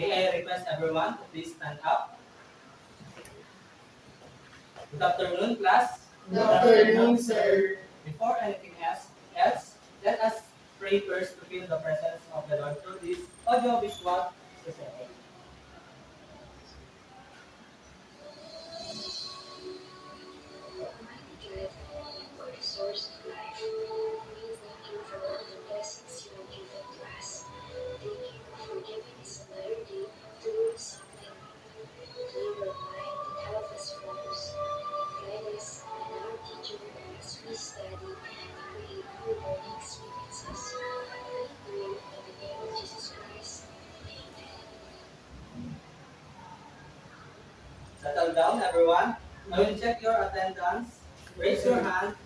May I request everyone to please stand up. Good afternoon, class. Good afternoon, sir. Before anything else, let us pray first to feel the presence of the Lord through this audio-visual presentation. Almighty God, you are the source of life. We thank you for all the blessings you have given to us. Thank you for giving us another day to learn something new. Clear our mind and help us focus. Guide us and our teacher as we study and create new learning experiences. We pray in the name of Jesus Christ. Amen. Settle down, everyone. I will check your attendance. Raise your hand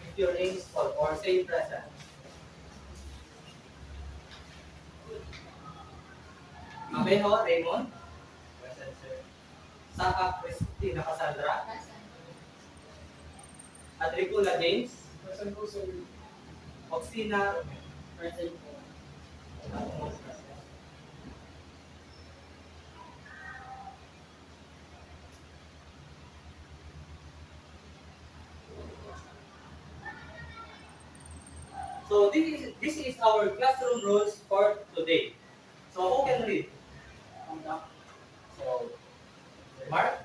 if your name is called or say present. Mabeho Raymond. Present, sir. Saka Christina Cassandra. Adricula James. Present po, sir. Oxina. Present po. So this is our classroom rules for today. So who can read? So Mark.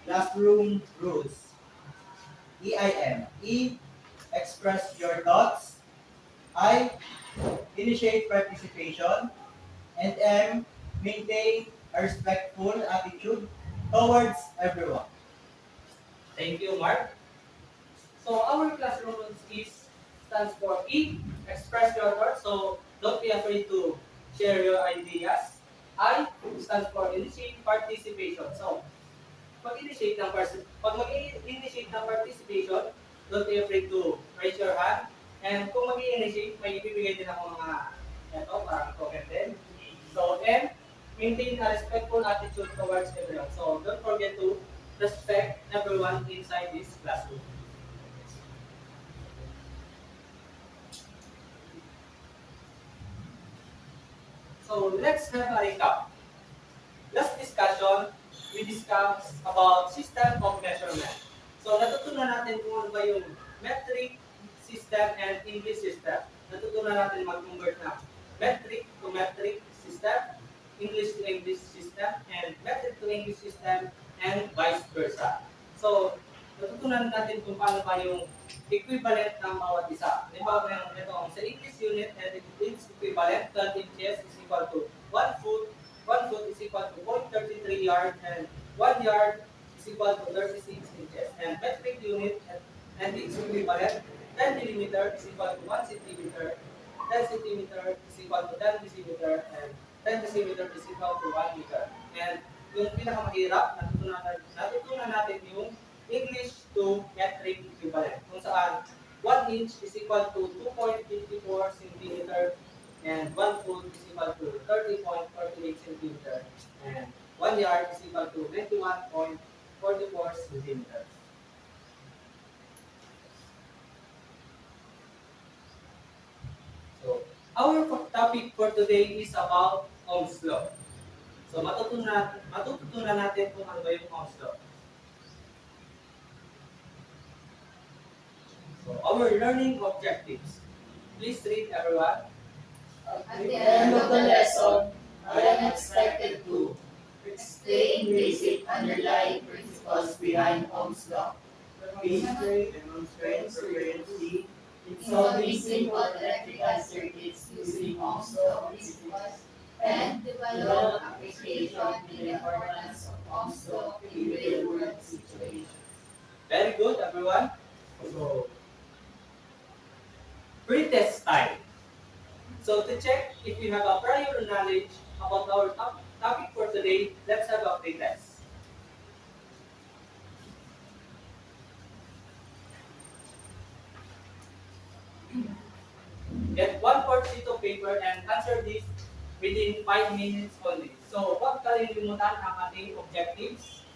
Classroom rules. EIM. E. Express your thoughts. I. Initiate participation. And M. Maintain a respectful attitude towards everyone. Thank you, Mark. So our classroom rules stands for E. Express your thoughts. So don't be afraid to share your ideas. I stands for initiate participation. So pag mag-initiate ng participation, don't be afraid to raise your hand. And kung mag-initiate, may ibibigay din ako mga parang token din. So, and maintain a respectful attitude towards everyone. So, don't forget to respect everyone inside this classroom. So, let's have a recap. Last discussion, we discussed about system of measurement. So, natutunan natin kung ano ba yung metric system and English system. Natutunan natin mag-convert na metric to metric system, English to English system, and metric to English system, and vice versa. So, natutunan natin kung paano ba yung equivalent ng bawat isa. Halimbawa, ito, sa English unit, and its equivalent, 12 inches is equal to 1 foot, 1 foot is equal to 0.33 yard, and 1 yard is equal to 36 inches. And metric unit and its equivalent, 10 millimeter is equal to 1 centimeter, 10 centimeter is equal to 10 decimeter, and 10 decimeter is equal to 1 meter. And yung pinakamahirap, natutunan natin yung English to metric equivalent. Kung saan 1 inch is equal to 2.54 centimeter, and 1 foot is equal to 30.48 centimeter, and 1 yard is equal to 21.44 centimeter. So, our topic for today is about Ohm's law. So, matututunan natin kung ano ba yung Ohm's law. So, our learning objectives. Please read, everyone. At the end of the lesson, I am expected to explain basic underlying principles behind Ohm's law, Demonstrate frequency in solving simple electrical circuits using Ohm's law principles, and develop appreciation in the importance of Ohm's law in real-world situations. Very good, everyone. So, pre-test time. So, to check if you have a prior knowledge about our topic for today, let's have a pre-test. Get 1/4 sheet of paper and answer this within 5 minutes only. So, huwag kalilimutan ang ating objectives.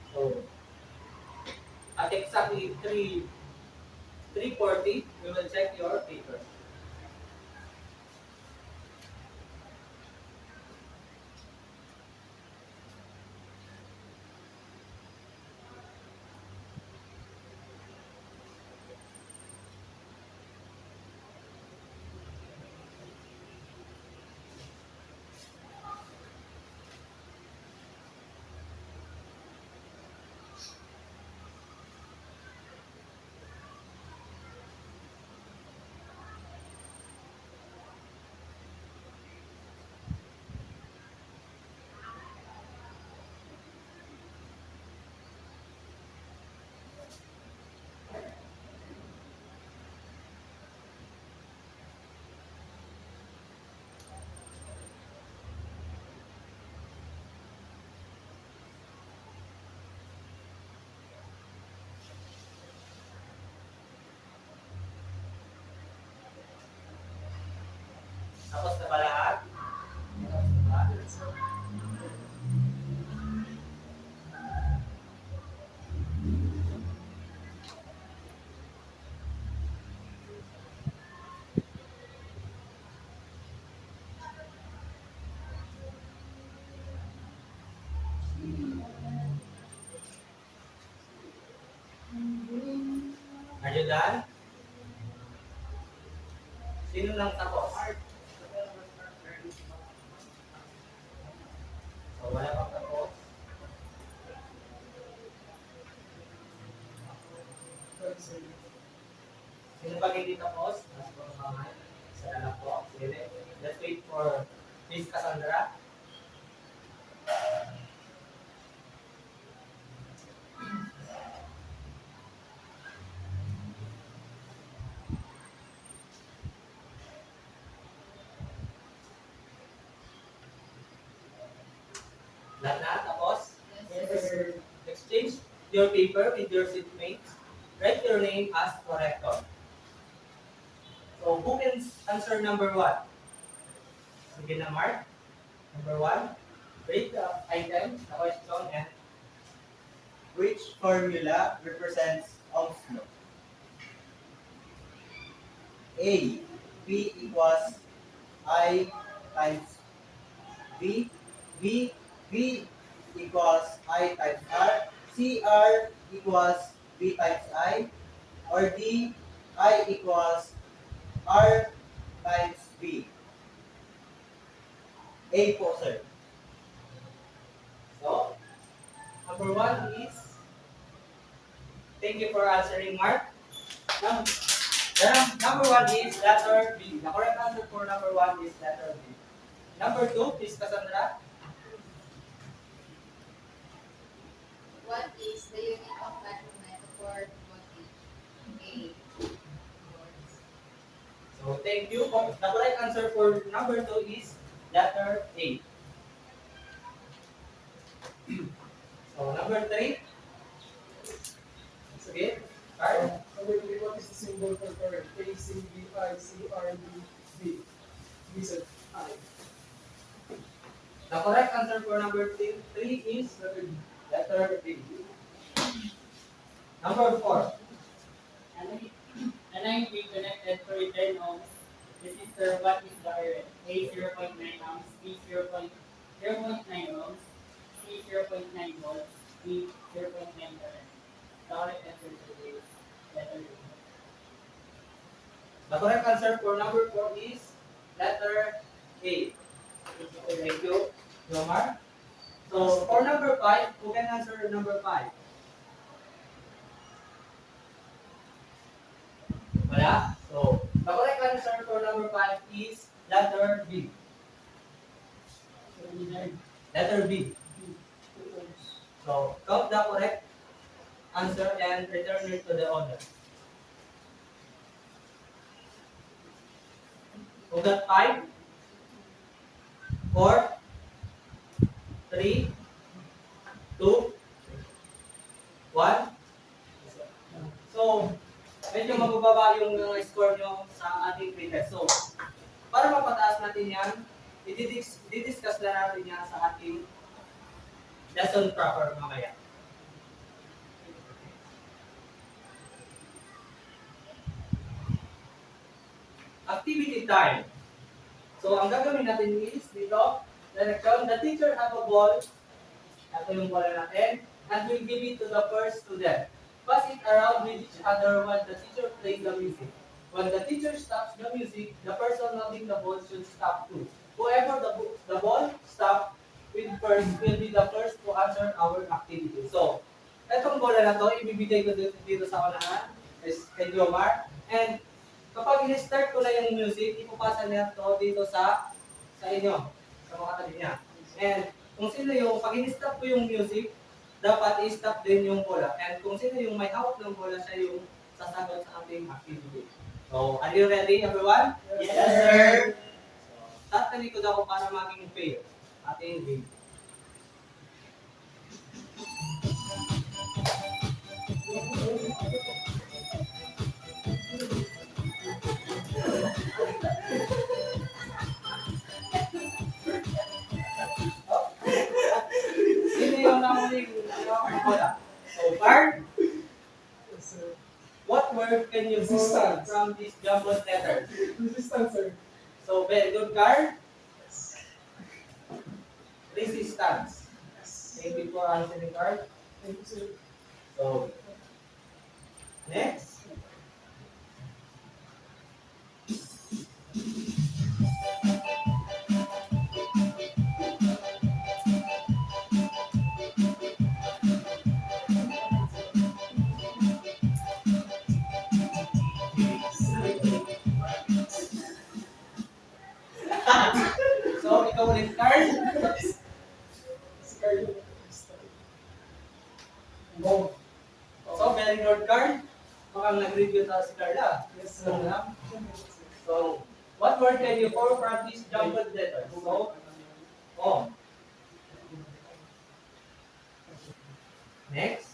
So, at exactly 3 3:40, we will check your paper. Tapos na ba lahat? Tapos na ba? Are you done? Sino lang tapos? So, wala pang tapos. Sino pag hindi tapos? Mas po mga isa na lang po. Sige. Let's wait for Miss Cassandra. Lahat na? Tapos? Yes, sir. Exchange your paper with your seatmates. Write your name as corrector. So, who can answer number 1? Sige na, Mark. Number 1. Read the item, the question, and Which formula represents Ohm's law? A. P equals I times V. V. V equals I times R. C. R equals V times I. Or D. I equals R times V. A po, sir. so, number 1 is, thank you for answering, Mark. Number 1 is letter B. The correct answer for number 1 is letter B. Number 2, please, Cassandra. What is the unit of measurement for voltage? A. Volts. So, thank you. The correct answer for number 2 is letter A. So, number 3. Sige, Carl. Number 3, what is the symbol for current? A, C, B, I, C, R, D, B. B said I. The correct answer for number 3 is letter B. Number 4. And I be connected for 10 ohms. Resistor, what is the current? A 0.9 ohms, B 0.09 ohms, C 0.9 volts, D 0.9 current. The correct answer to this letter D. The correct answer for number 4 is letter A. Thank you, Jomar. So, for number 5, who can answer number 5? Wala? So, the correct answer for number 5 is letter B. Letter B. So, count the correct answer and return it to the owner. So, that 5, 4, 3, 2, 1. So, medyo mabababa yung score nyo sa ating pretest. So, para mapataas natin yan, i-discuss na natin yan sa ating lesson proper mamaya. activity time. So, ang gagawin natin is dito, direction, the teacher have a ball. Ito yung bola natin. And we'll give it to the first student. Pass it around with each other while the teacher plays the music. When the teacher stops the music, the person holding the ball should stop too. Whoever the ball stop with first will be the first to answer our activity. So, etong bola na to, ibibigay ko dito sa unahan, is kay Jomar. And kapag in-start ko na yung music, ipapasa niya to dito sa inyo, sa mga katabi niya. And kung sino yung, pag in-stop ko yung music, dapat i-stop din yung bola. And kung sino yung may hawak ng bola, siya yung sasagot sa ating activity. So, are you ready, everyone? Yes, sir. So, tatalikod ako para maging fair. Ating game. Sino yung namuling bola? So, Bart, Yes, sir. what word can you form Resistance. from these jumbled letters? Resistance, sir. So, very good, Carl. Yes. Resistance. Yes. Thank you for answering, Carl. Thank you, sir. So, next. So, ikaw ulit, Carl. Si Carlo. Go. So, very good, Carl. Mukhang nag-review tayo si Carla. Yes, So, sir. so, what word can you form from these jumbled letters? So, oh. Next.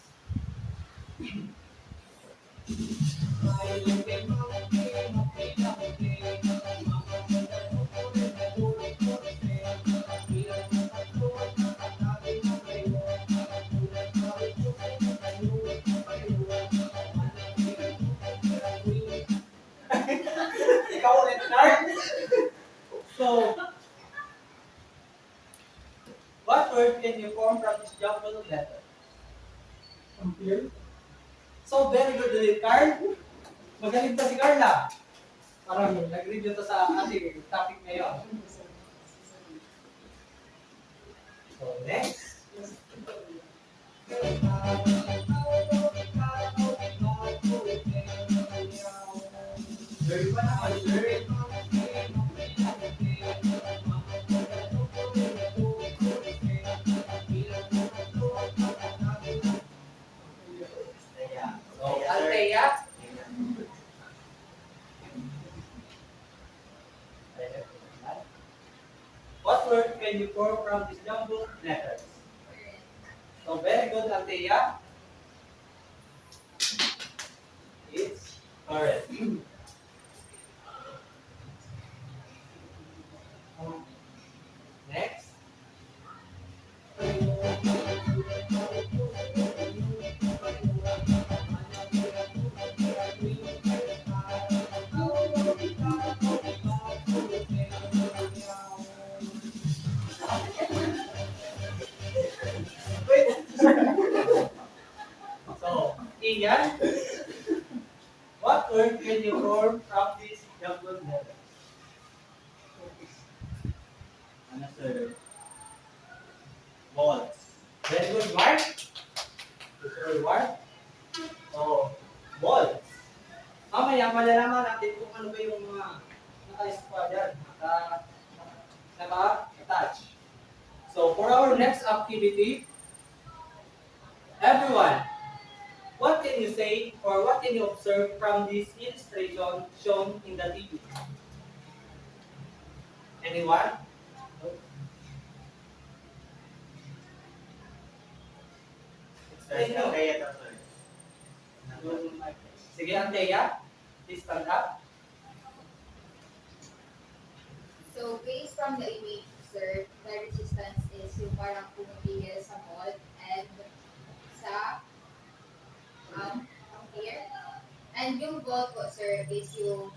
Ikaw ulit, Carl. So, what word can you form from this jumbled letter? Ampere. So, very good ulit, Carl. Magaling pa si Carla. Parang nag-review to sa ating topic ngayon. So, next. Very pa naman, sir. So, Althea. What word can you form from these jumbled letters? So, very good, Althea. It's correct. Next. Wait. So, Ian, what word can you form from these jumbled letters? Ano, sir? Balls. Very good, Mark. Good, Mark. So, balls. Mamaya, malalaman natin kung ano ba yung mga naka-squad yan, naka-attach. So, for our next activity, everyone, what can you say or what can you observe from this illustration shown in the TV? Anyone? Express ka kaya ito, sir. Sige, Antea, please stand up. So, based from the image, sir, the resistance is yung parang pumipigil sa ball and sa here. And yung ball po, sir, is yung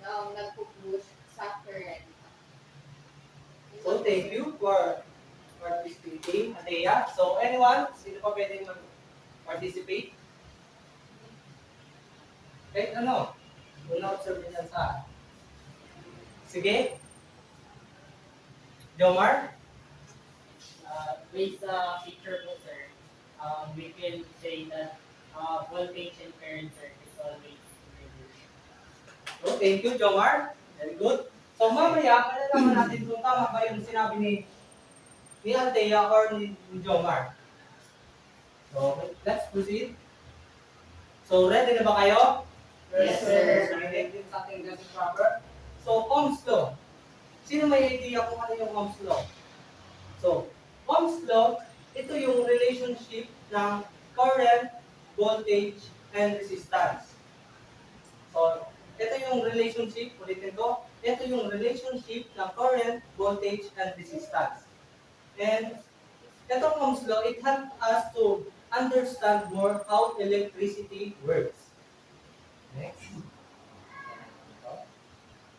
nagpo-push sa current. So, thank you for participating, Atea. So, anyone? Sino pa pwedeng mag-participate? Kahit ano? Una observe niyan sa... Sige. Jomar? Based sa picture po, sir, we can say that voltage and current, sir, is always reversed. So, thank you, Jomar. Very good. So, mamaya, malalaman natin kung tama ba yung sinabi ni Althea or ni Jomar. So, let's proceed. So, ready na ba kayo? Yes, sir. Ready din sa ating lesson proper. So, Ohm's law. Sino may idea kung ano yung Ohm's law? So, Ohm's law, ito yung relationship ng current, voltage, and resistance. So, ito yung relationship, ulitin ko, ito yung relationship ng current, voltage, and resistance. And itong Ohm's law, it helps us to understand more how electricity works. Next.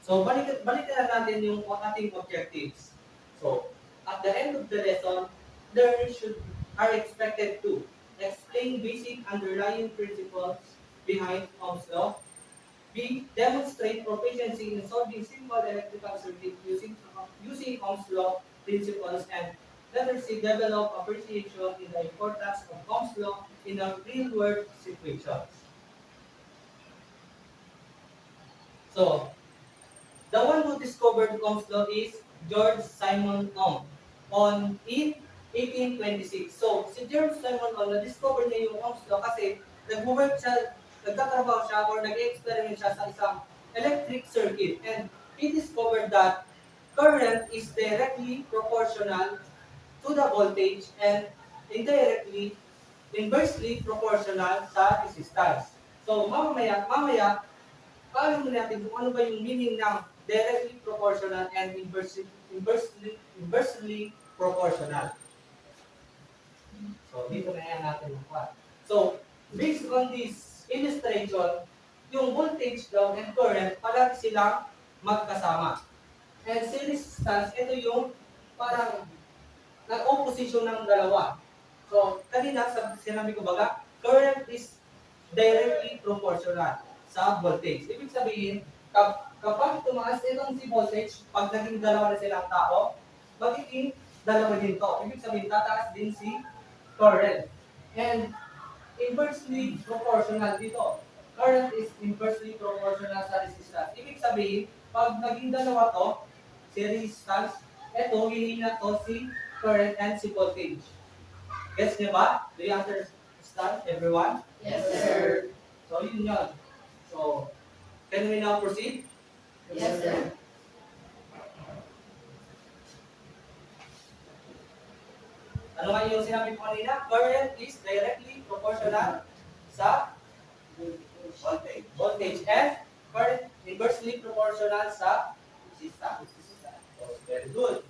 So, balikan natin yung ating objectives. So, at the end of the lesson, learners are expected to explain basic underlying principles behind Ohm's law, B. Demonstrate proficiency in solving simple electrical circuits using Ohm's law principles, and letter C. Develop appreciation in the importance of Ohm's law in a real-world situations. So, the one who discovered Ohm's law is George Simon Ohm in 1826. So, si George Simon Ohm, na-discover niya yung Ohm's law kasi nag-work siya, nagtatrabaho siya or nag-experiment siya sa isang electric circuit, and he discovered that current is directly proportional to the voltage and inversely proportional sa resistance. So, mamaya, paano natin kung ano ba yung meaning ng directly proportional and inversely proportional. So, dito na yan natin yung part. So, based on this illustration, yung voltage daw and current, palagi silang magkasama. And si resistance, ito yung parang nag-opposition ng dalawa. So, kanina, sinabi ko baga, current is directly proportional sa voltage. Ibig sabihin, kapag tumaas itong si voltage, pag naging dalawa na silang tao, magiging dalawa din to. Ibig sabihin, tataas din si current. And inversely proportional dito. Current is inversely proportional sa resistance. Ibig sabihin, pag naging dalawa to, si resistance, ito, hihina to si current and si voltage. Gets niyo ba? Do you understand, everyone? Yes, sir. So, yun yun. So, can we now proceed? Yes, sir. Ano nga yung sinabi ko kanina? Current is directly proportional sa voltage and current inversely proportional sa resistance. So, very good.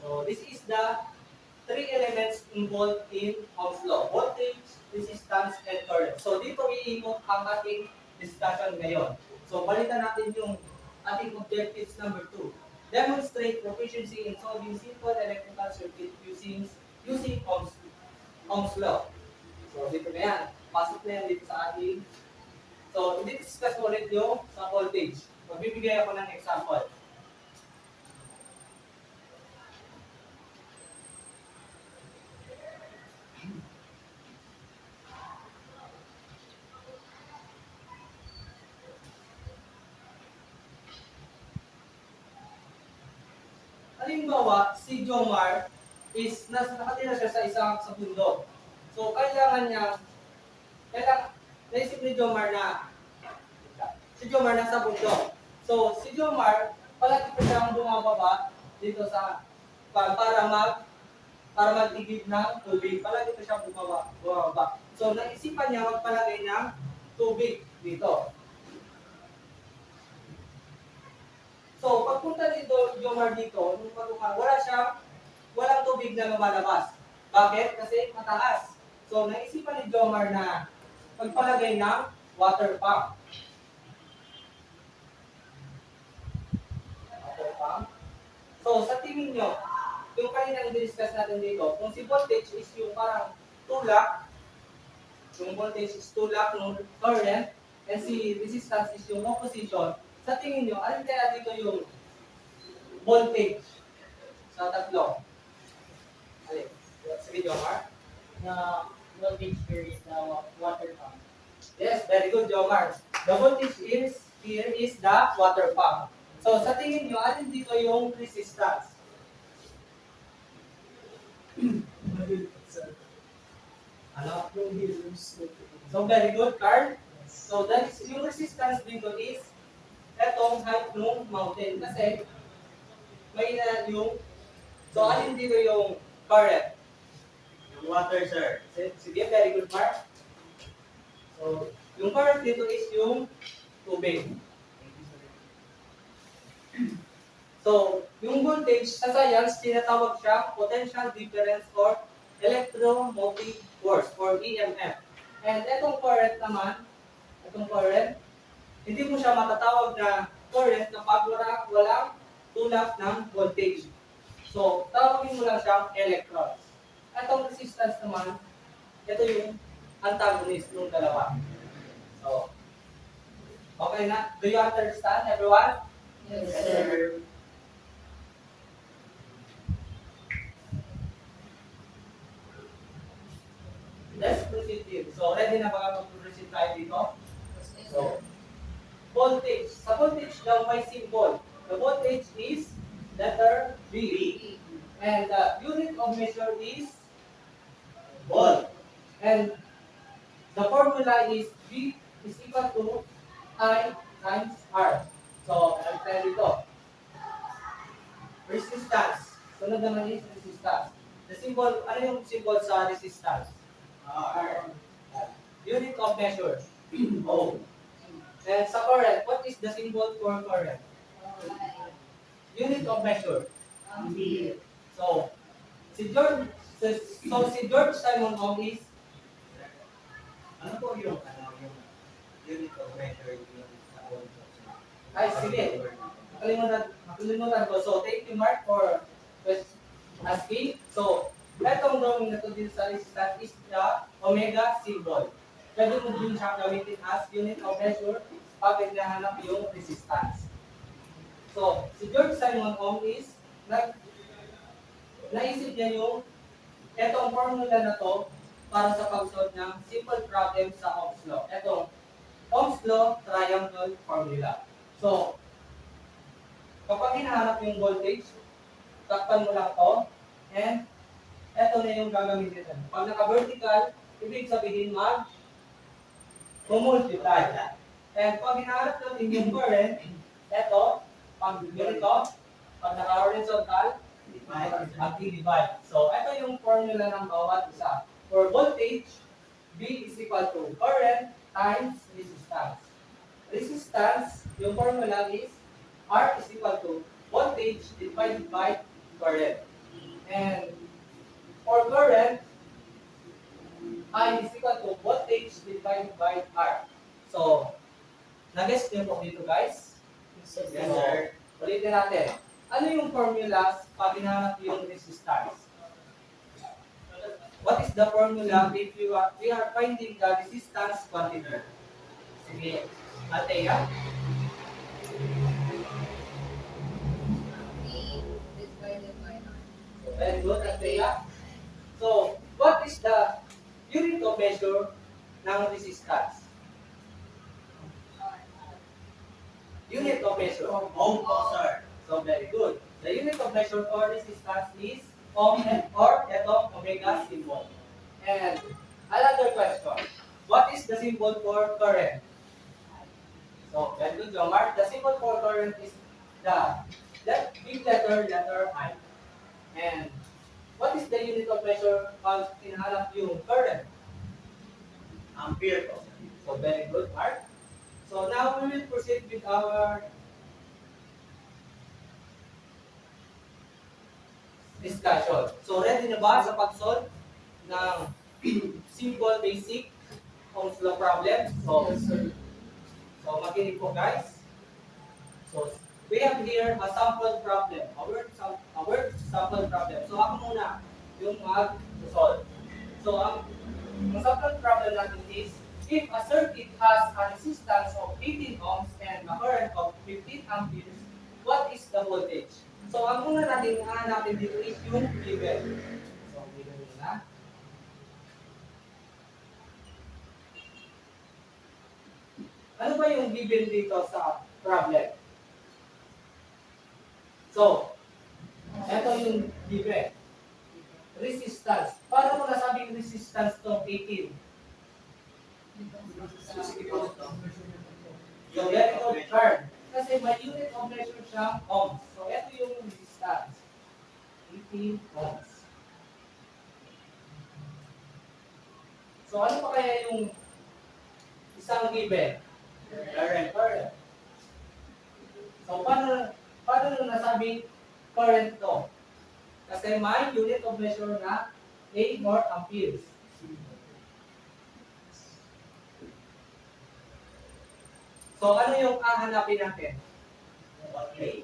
So, this is the three elements involved in Ohm's law: voltage, resistance, and current. So, dito iikot ang ating discussion ngayon. So, balikan natin yung ating objectives number 2. Demonstrate proficiency in solving simple electrical circuit using Ohm's law. So, dito na yan. Pasok na yan dito sa ating. So, i-discuss mo ulit yung sa voltage. Magbibigay ako ng example. halimbawa, si Jomar is nakatira siya sa bundok. So, naisip ni Jomar na, si Jomar nasa bundok. So, si Jomar, palagi pa siyang bumababa dito para magtigib ng tubig. Palagi pa siyang bumababa. So, naisipan niya magpalagay ng tubig dito. So, pagpunta ni Jomar dito, nung patungan, walang tubig na lumalabas. Bakit? Kasi mataas. So, naisipan ni Jomar na magpalagay ng water pump. Water pump. So, sa tingin nyo, yung kanina i-discuss natin dito, kung si voltage is yung parang tulak, yung voltage is tulak ng current, and si resistance is yung opposition, sa tingin nyo, alin kaya dito yung voltage sa tatlo? Alin? Sige, Jomar. The voltage here is the water pump. Yes, very good, Jomar. The voltage here is the water pump. So, sa tingin nyo, alin dito yung resistance? Mabilis, sir. Ano? Yung healers. So, very good, Carl. So, that is, yung resistance dito is etong height ng mountain. Kasi, may yung, so, alin dito yung current? Yung water, sir. Sige, very good, Mark. So, yung current dito is yung tubig. So, yung voltage sa science, tinatawag siya potential difference or electromotive force or EMF. And itong current naman, hindi mo siya matatawag na current kapag walang tulak ng voltage. So, tawagin mo lang siyang electrons. Itong resistance naman, ito yung antagonist ng dalawa. So, okay na? Do you understand, everyone? Yes, sir. Let's proceed here. So, ready na ba mag-proceed tayo dito? So, voltage. Sa voltage daw may symbol. The voltage is letter V. And the unit of measure is volt. And the formula is V is equal to I times R. So, ang tayo dito. Resistance. Sunod naman is resistance. The symbol, ano yung symbol sa resistance? R. Unit of measure. O. And sa current, what is the symbol for current? Unit of measure. Ampere. So, si George Simon Ohm is Ano po yung unit of measure yung sa old? ay sige. Nakalimutan ko. So, thank you Mark for asking. So, etong drawing na to din sa resistance is the omega symbol. Pwede mo din siya gamitin as unit of measure pag hinahanap yung resistance. So, si George Simon Ohm is naisip niya yung etong formula na to para sa pag-solve ng simple problem sa Ohm's Law. Etong Ohm's Law triangle formula. So, kapag hinahanap yung voltage, takpan mo lang to, and eto na yung gagamitin natin. Pag naka-vertical, ibig sabihin multiply. And pag hinahanap natin yung current, eto, pag ganito, pag naka-horizontal, divide. So, ito yung formula ng bawat isa. For voltage, V is equal to current times resistance. Resistance, yung formula is R is equal to voltage divided by current. And for current, I is equal to voltage divided by R. So, nag-guess niyo po dito guys? Yes, sir. Ulitin natin. Ano yung formula pag hinahanap yung resistance? What is the formula if we are finding the resistance quantity? Sige, Althea. V divided by R. Very good, Althea. So, what is the unit of measure ng resistance? Unit of measure. Ohm po, sir. So very good. The unit of measure for resistance is ohm or etong omega symbol. And another question. What is the symbol for current? So very good, Jomar. The symbol for current is the big letter I. And what is the unit of measure pag hinahanap yung current? Ampere po. So very good, Mark. So now we will proceed with our discussion. So ready na ba sa pag-solve ng simple basic Ohm's law problem? So, Yes, sir. makinig po guys. So we have here a sample problem, a word sample problem. So ako muna yung mag-solve. So ang sample problem natin is, if a circuit has a resistance of 18 ohms and a current of 15 amperes, what is the voltage? So ang muna natin hahanapin dito is yung given. So given muna. Ano ba yung given dito sa problem? So, ito yung given. Resistance. Paano mo nasabing resistance tong 18? So, very good term. Kasi may unit of measure siyang ohms. So, ito yung resistance. 18 ohms. So, ano pa kaya yung isang given? Current. So, paano nung nasabing current to? Kasi may unit of measure na A or amperes. So, ano yung hahanapin natin? Voltage.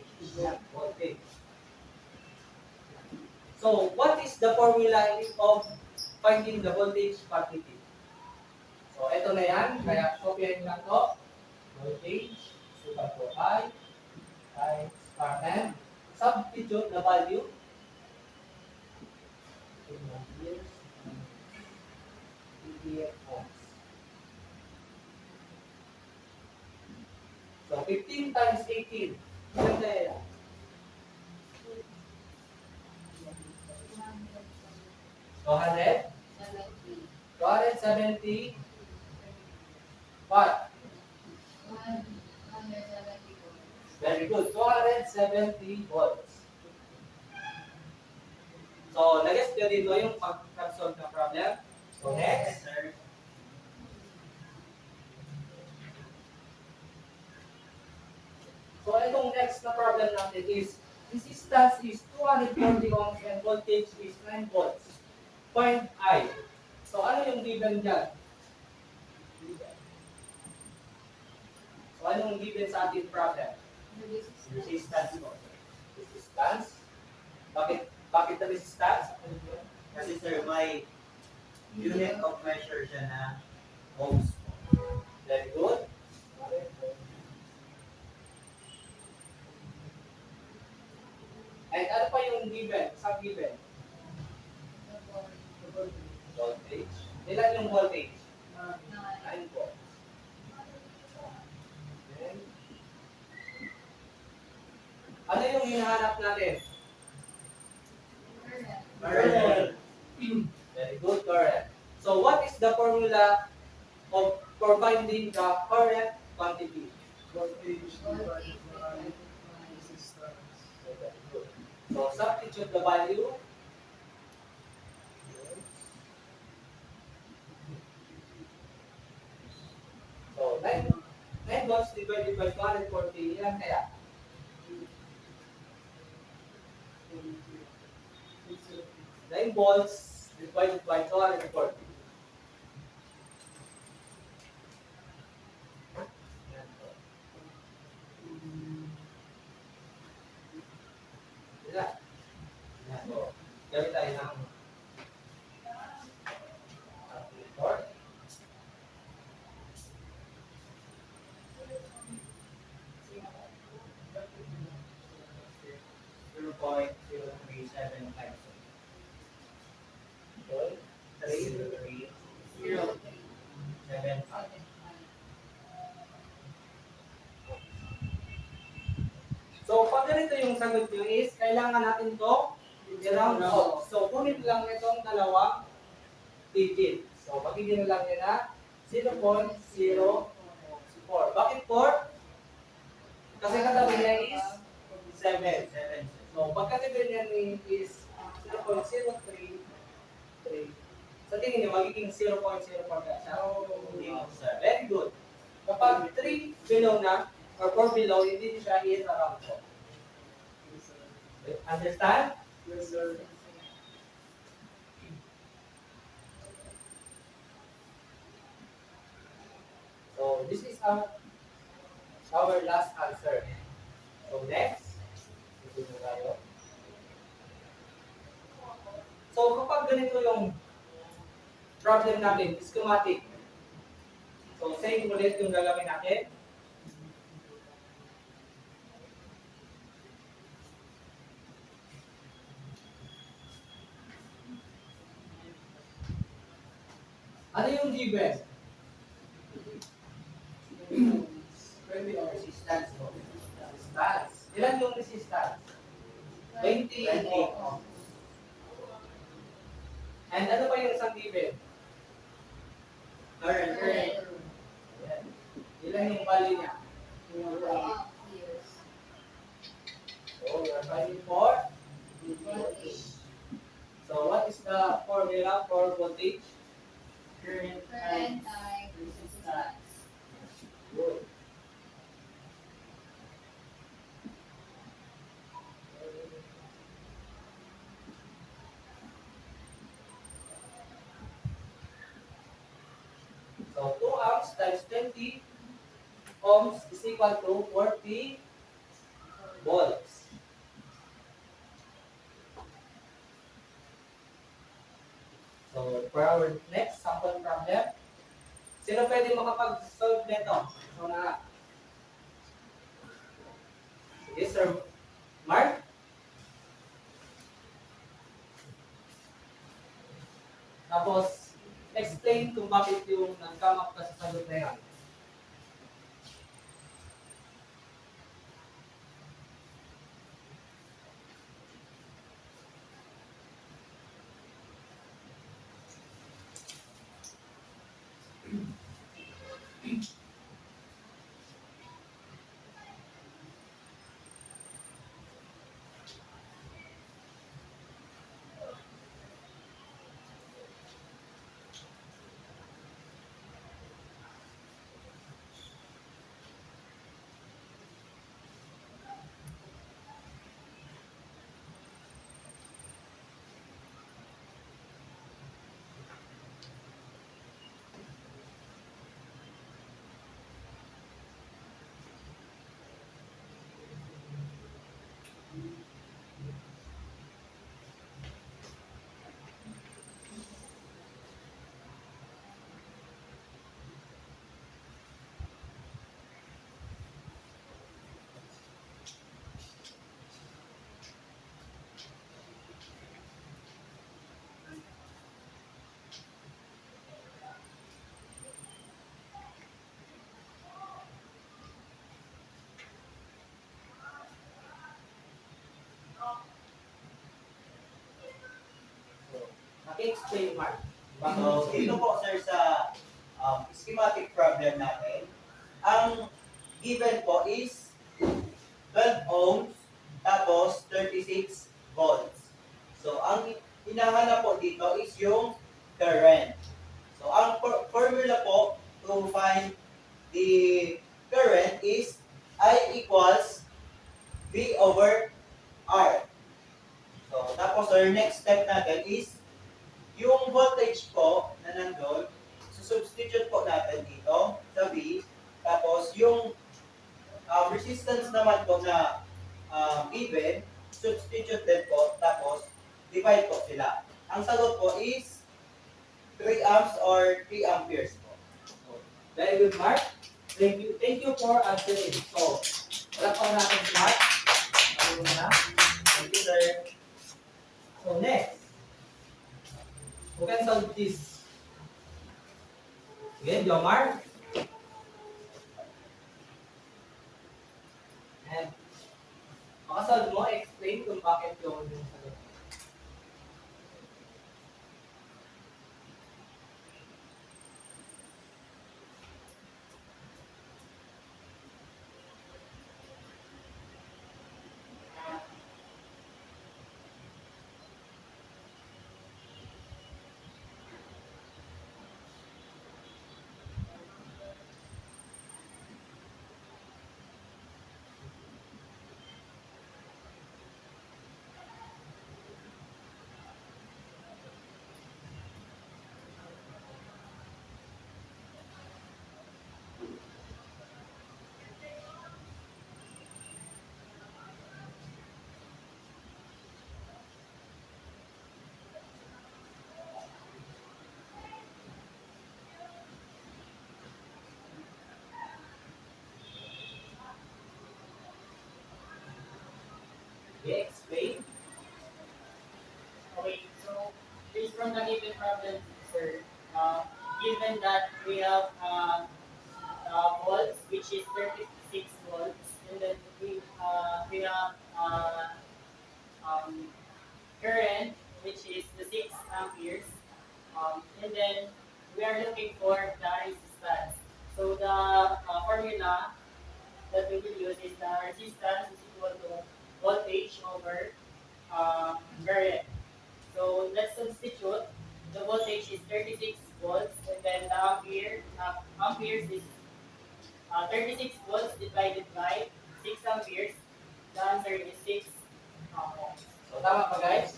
So, what is the formula of finding the voltage quantity? So, ito na yan. Kaya, copyahin lang to. Voltage is equal to I times current. Substitute the value in amperes and ohms. So 15 times 18. Ilan kaya yan? 270 what? Very good. 270 volts. So, nag-guess nyo dito yung pag-solve ng problem. So, next. So, itong next na problem natin is, resistance is 240 ohms and voltage is 9 volts. Find I. So, ano yung given dyan? So, ano yung given sa ating problem? Resistance po. Resistance. Bakit na resistance? Kasi sir, may unit of measure siya na ohms. Very good. And ano pa yung given? Sa given? Voltage. Ilan yung voltage? 9 po. Then, ano yung hinahanap natin? Current. Very good, current. So what is the formula for finding the current quantity? Voltage divided by resistance. So, very good. So substitute the value. So 9 volts divided by 240, ilan kaya? 9 volts divided by 240. Ilan? So, gawin tayo ng calculator. .037 times. Okay. 337. So So, pag ganito yung sagot nyo is, kailangan natin to i-round off. So, kunin lang itong dalawang digit. So, magiging lang yun na 0.04. Bakit 4? Kasi katabi niya is 7. So, pagkatabi niya is 0.033. Sa tingin niyo, magiging 0.04 ka siya. Very good. Kapag 3 below na, or 4 below, hindi siya i-round off. Understand? Yes, sir. So, this is our last answer. So, next. Ito na tayo. So, kapag ganito yung problem natin, schematic. So, same ulit yung gagawin natin. Ano yung given? 20 hours. Resistance po. Resistance. Ilan yung resistance? 20 ohms. And ano pa yung isang given? Current. Ayan. Ilan yung value niya? So, we are finding for voltage. So, what is the formula for voltage? Current Current times time resistance. Good. So 2 amps times 20 ohms is equal to 40 volts. So for our next sample problem, sino pwede makapag-solve nito? So na. Sige, Sir Mark. Tapos, explain kung bakit yung nag-come up ka sa sagot na yan. Naki-explain, Mark. So, dito po sir sa schematic problem natin, ang given po is 12 ohms tapos 36 volts. So, ang hinahanap po dito is yung current. So, ang formula po to find the current is I equals V over R. So, tapos our next step natin is yung voltage po na nandun, substitute po natin dito sa V. Tapos yung resistance naman po na given, substitute din po. Tapos divide po sila. Ang sagot po is 3 amps or 3 amperes po. Very good, Mark. Thank you for answering. So, wala pa natin si Mark. Ano na? Thank you, sir. So, next. Who can solve this? Again, John Mark. And pag-solve mo, explain kung bakit yung sagot. Okay, explain. Okay, so based from the given problem, sir, given that we have volts, which is 36 volts, and then we have um, current, which is the 6 amperes, and then we are looking for the resistance. So the formula that we will use is the resistance is equal to voltage over current. So let's substitute. The voltage is 36 volts, and then the amperes is 36 volts divided by 6 amperes. The answer is 6 ohms. So, tama pa guys?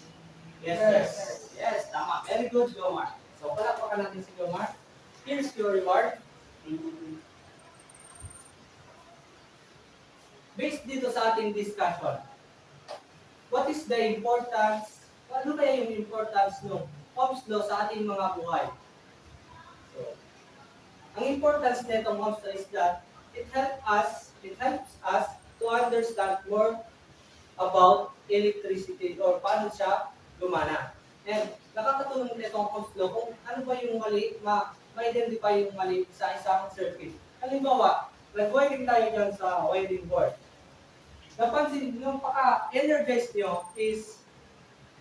Yes, Yes. sir. Yes, tama. Very good, Jomar. So, palakpakan natin si Jomar. Here's your reward. Based dito sa ating discussion, what is the importance, ano kaya yung importance ng Ohm's Law sa ating mga buhay? So, ang importance nitong Ohm's Law is that it helps us to understand more about electricity or paano siya gumana. And nakakatulong nitong Ohm's Law kung ano ba yung mali, ma-identify yung mali sa isang circuit. Halimbawa, nag-wiring tayo dyan sa wiring board. Napansin nyo, paka-energize nyo is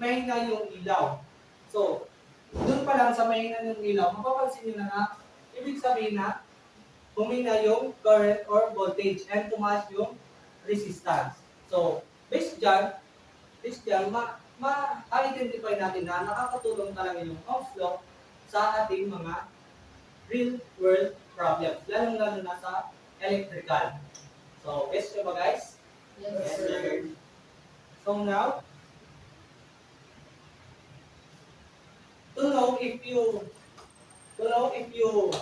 mahina yung ilaw. So, doon pa lang sa mahina yung ilaw, mapapansin nyo na ibig sabihin na humina yung current or voltage and tumaas yung resistance. So, based dyan, ma-identify natin na nakakatulong talaga yung Ohm's Law sa ating mga real-world problems, lalong-lalo na sa electrical. So, guess nyo ba guys? Yes, sir. So now, to know if you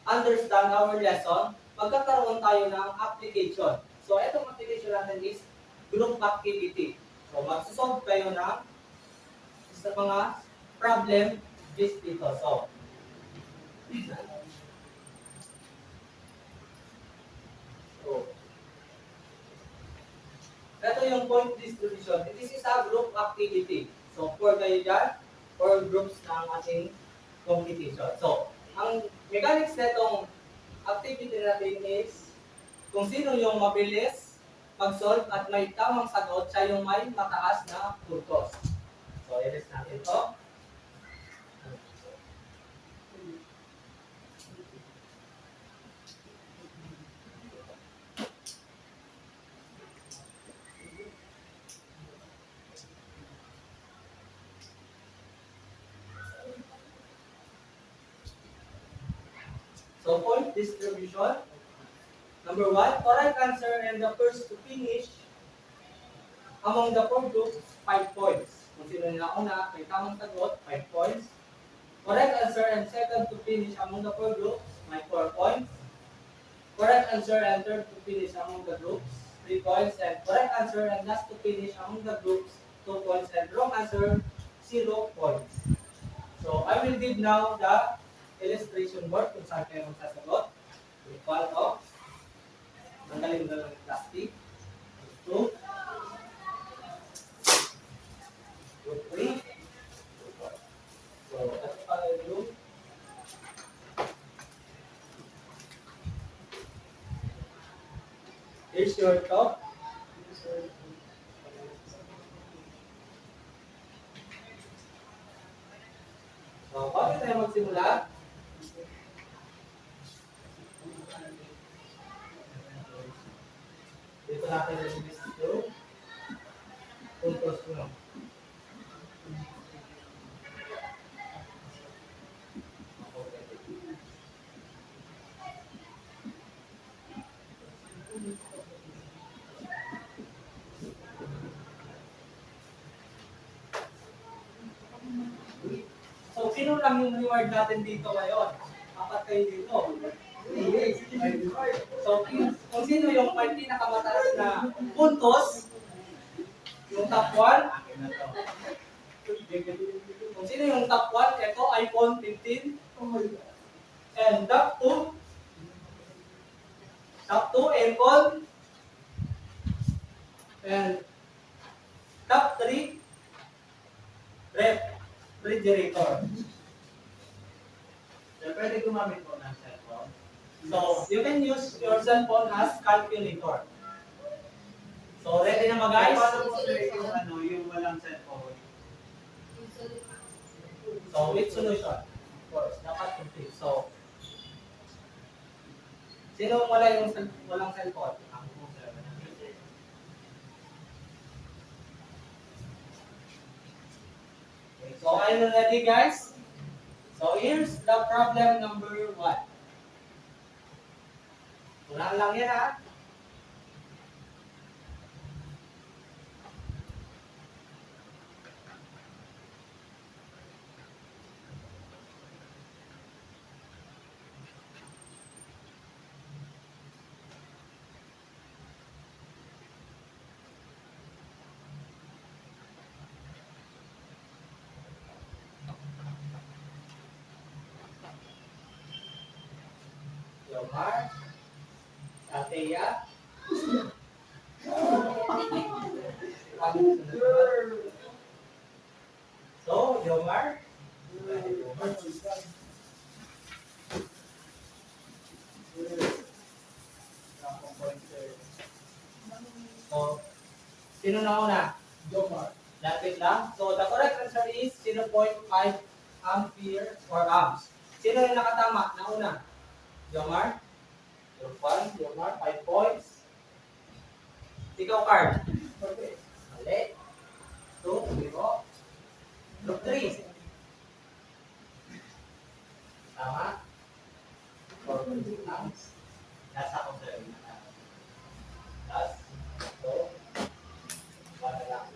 understand our lesson, magkakaroon tayo ng application. So itong application natin is group activity. So magsusolve kayo ng sa mga problem based dito. So ito yung point distribution. This is a group activity. So, 4 kayo dyan, 4 groups ng ating competition. So, ang mechanics na itong activity natin is kung sino yung mabilis mag-solve at may tamang sagot, siya yung may mataas na puntos. So, ilis natin ito. So, point distribution. Number 1, correct answer and the first to finish among the 4 groups, 5 points. Kung sino nila una, may tamang sagot, 5 points. Correct answer and second to finish among the 4 groups, may 4 points. Correct answer and third to finish among the groups, 3 points. And correct answer and last to finish among the groups, 2 points. And wrong answer, 0 points. So, I will give now the illustration board kung saan kayo magsasagot. Equal of, tanggalin mo lang yung plastic. 2, 3. So, ito pala yung here's your top. magsimula. Dito natin release to puntos ko. So, sino lang yung reward natin dito ngayon? Apat kayo dito. So, kung sino yung may pinakamataas na puntos, yung top 1, kung sino yung top 1, ito, iPhone 15. And top 2, iPhone. And top 3, refrigerator. So, pwede gumamit po ng cellphone. So, you can use your cell phone as calculator. So, ready na mga guys? Paano po sir yung walang cellphone? So, with solution. Of course, dapat complete. So, sino wala yung walang cellphone? Ako po sir. Okay, so, are you ready guys? So, here's the problem number 1. Unahan lang yan ha. Yomar, Ateya, so, Yomar, so, sino na una? Jomar. Lapit lang. So, the correct answer is 0.5 ampere or amps. Sino yung nakatama na una? Jomar? 0.1, Jomar, 5 points. Ikaw, Card. Okay. Mali. 2, 0. Group 3. Tama. 4 points lang. Nasa ako sir. Last. 2. 1 na lang.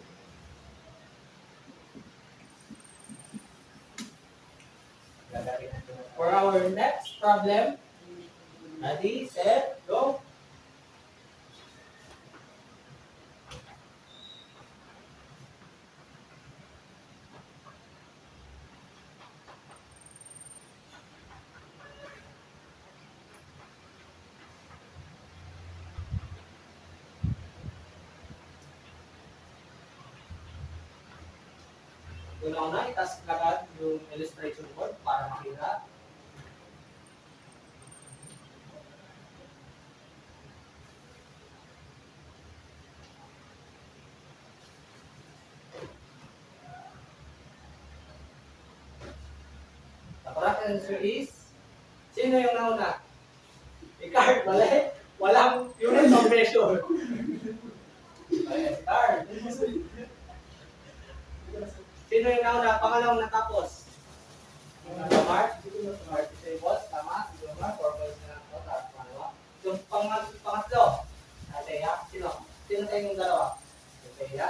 For our next problem, ready, set, go. Una-una, itas agad yung illustration board para makita. The correct answer is, sino yung nauna? Ikaw, mali. Walang unit of measure. Card. Sino yung nauna? Pangalawang natapos. Mark? Mark si boss, tama. Si Mark, 4 points na lang ito. Tapos pangalawa. Yung pangatlo. Ateya, sino? Sino tayo yung dalawa? Ateya.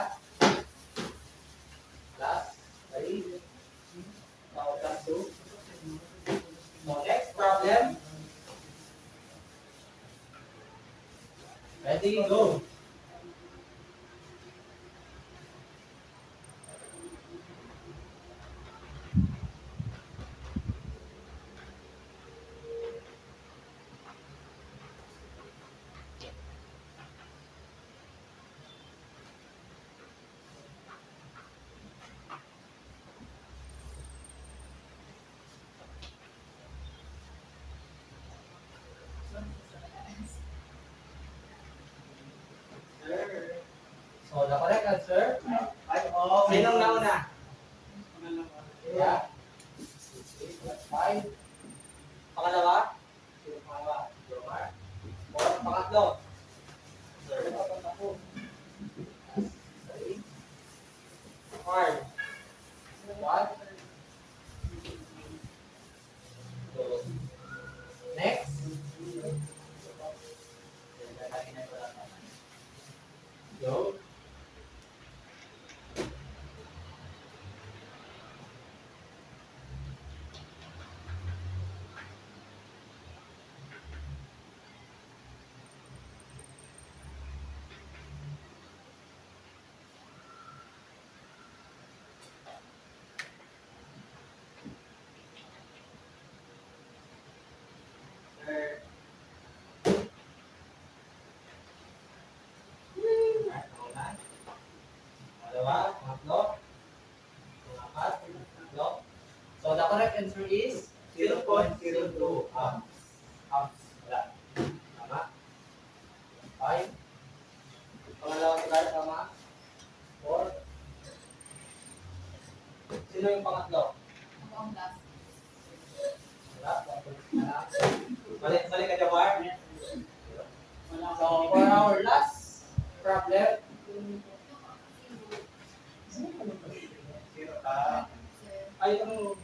Last. 3. Now, plus 2. So, next problem. Ready, go. So, the correct answer, Ay, oh. sinong nauna? Yeah. 5. Pangalawa? Sino pangalawa? Jomar. 4. Pangatlo? Sir. Ako. 3. Mark. 1. So, next. Go. Sir. Dalawa, pangatlo, pangapat, pangatlo. So the correct answer is 0.02 amps. Amps. Wala. Tama. 5. Pangalawa si Carl, tama. 4. Sino yung pangatlo? Ako ang last. Wala. Balik ka dyan, Bar. Wala So for our last problem, Zero ka. ay itong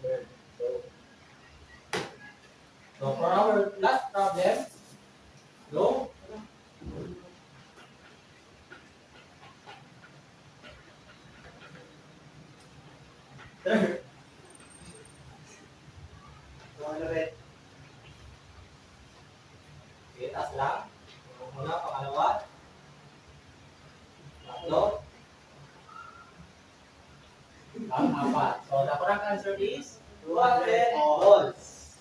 Third. So for our last problem, go. Sir. So, ano rin? Okay, taas lang. Una, pangalawa. Tatlo. Apat. So the correct answer is 200 volts.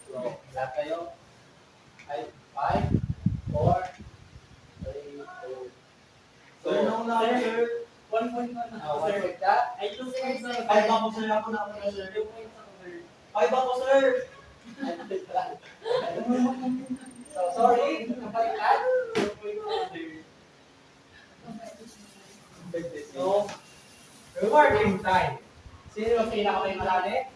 So, lahat kayo. 5, 4, 3, 2. So, Sir, nauna ako, sir. 1.1 na. one Sir, like that. ay 2 points ako. Five ako, sir. Ako na, sir. 2 points ako, sir. 5 ako, sir. So, sorry. Napalitan. 2 points ako, sir. So, rewarding time. Sino yung pinaka-malali?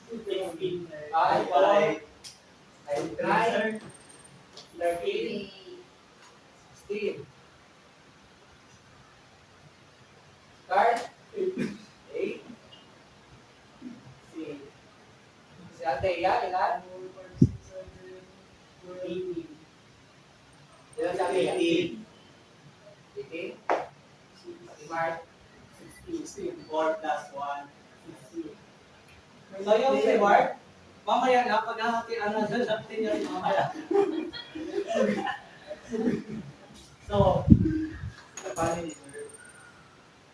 16, sir. Ay, Five. 9, 13, 16. Card? 8. Si Althea, ilan? 18. Ilan si Althea? 18. 18. Si Mark? 16. 4 plus 1. 16. So yung si Mark, mamaya na, pag nakatian na sa something yun, mamaya. So,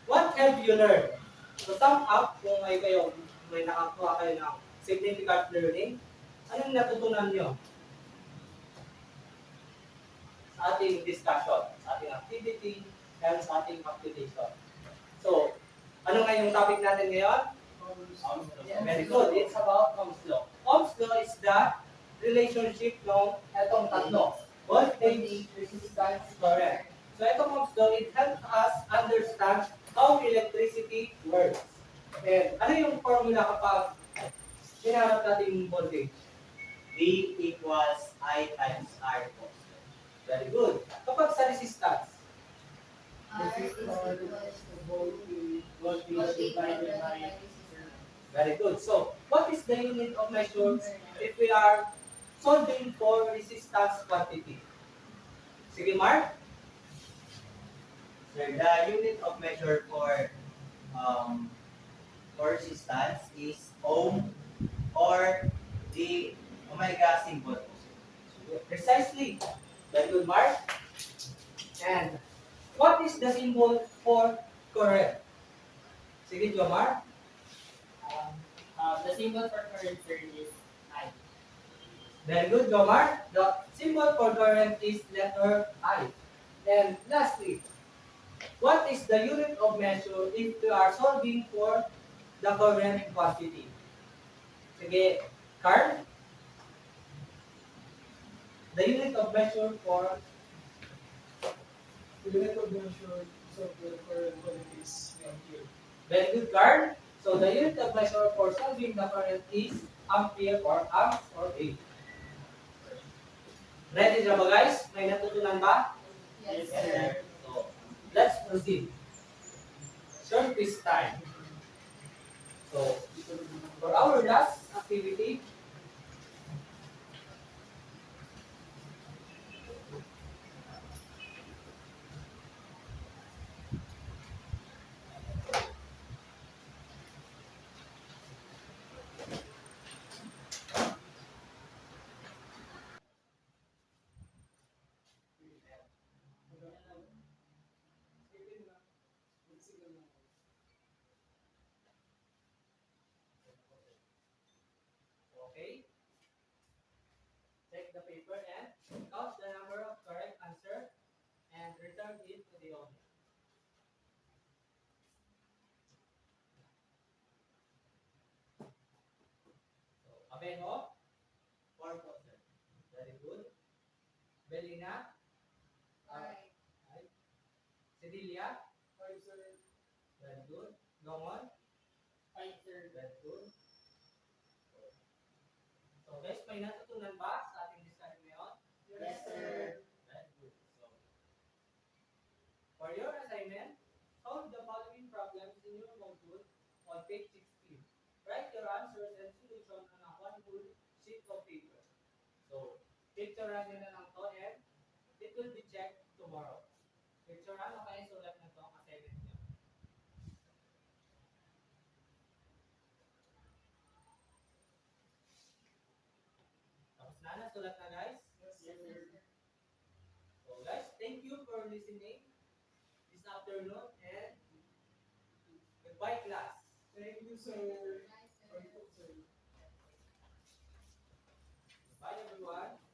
what have you learned? So sum up, kung may nakakuha kayo ng significant learning, anong natutunan nyo sa ating discussion, sa ating activity, and sa ating application? So, ano nga yung topic natin ngayon? Very good. It's about Ohm's law. Ohm's law is the relationship ng etong tatlo. Voltage, resistance, current. So itong Ohm's law, it helps us understand how electricity works. And ano yung formula kapag hinahanap natin yung voltage? V equals I times R po. Very good. Kapag sa resistance, R is equals to Voltage divided by very good. So, what is the unit of measure if we are solving for resistance quantity? Sige, Mark? Sir, the unit of measure for resistance is ohm or the omega symbol. Precisely. Very good, Mark. And what is the symbol for current? Sige, Jomar. the symbol for current, sir, is I. Very good, Jomar. The symbol for current is letter I. And lastly, what is the unit of measure if we are solving for the current quantity? Sige, Carl. The unit of measure for The unit of measure of the current is ampere. Very good, Carl. So the unit of measure for solving the current is ampere or amps or A. Ready na ba guys? May natutunan ba? Yes, Yes, sir. So, let's proceed. Short quiz time. So, for our last activity, okay, take the paper and count the number of correct answer and return it to the owner. So, Abeno, 4 po, sir. Very good. Belina, Alright. right. Cecilia, 5, sir. very good. Lomon, 5, sir. very good. So guys, may natutunan ba sa ating discussion ngayon? Yes, sir. Very good. So, for your assignment, solve the following problems in your module on page 16. Write your answers and solution on a one full sheet of paper. So, picturean nyo na lang to and it will be checked tomorrow. Picturean o kaya sulat na to ang assignment nyo. Tapos na, nasulat na guys? Yes, Yes, sir. sir. So guys, thank you for listening this afternoon and goodbye class. Thank you, sir. Nice, sir. Thank you, sir. Bye everyone.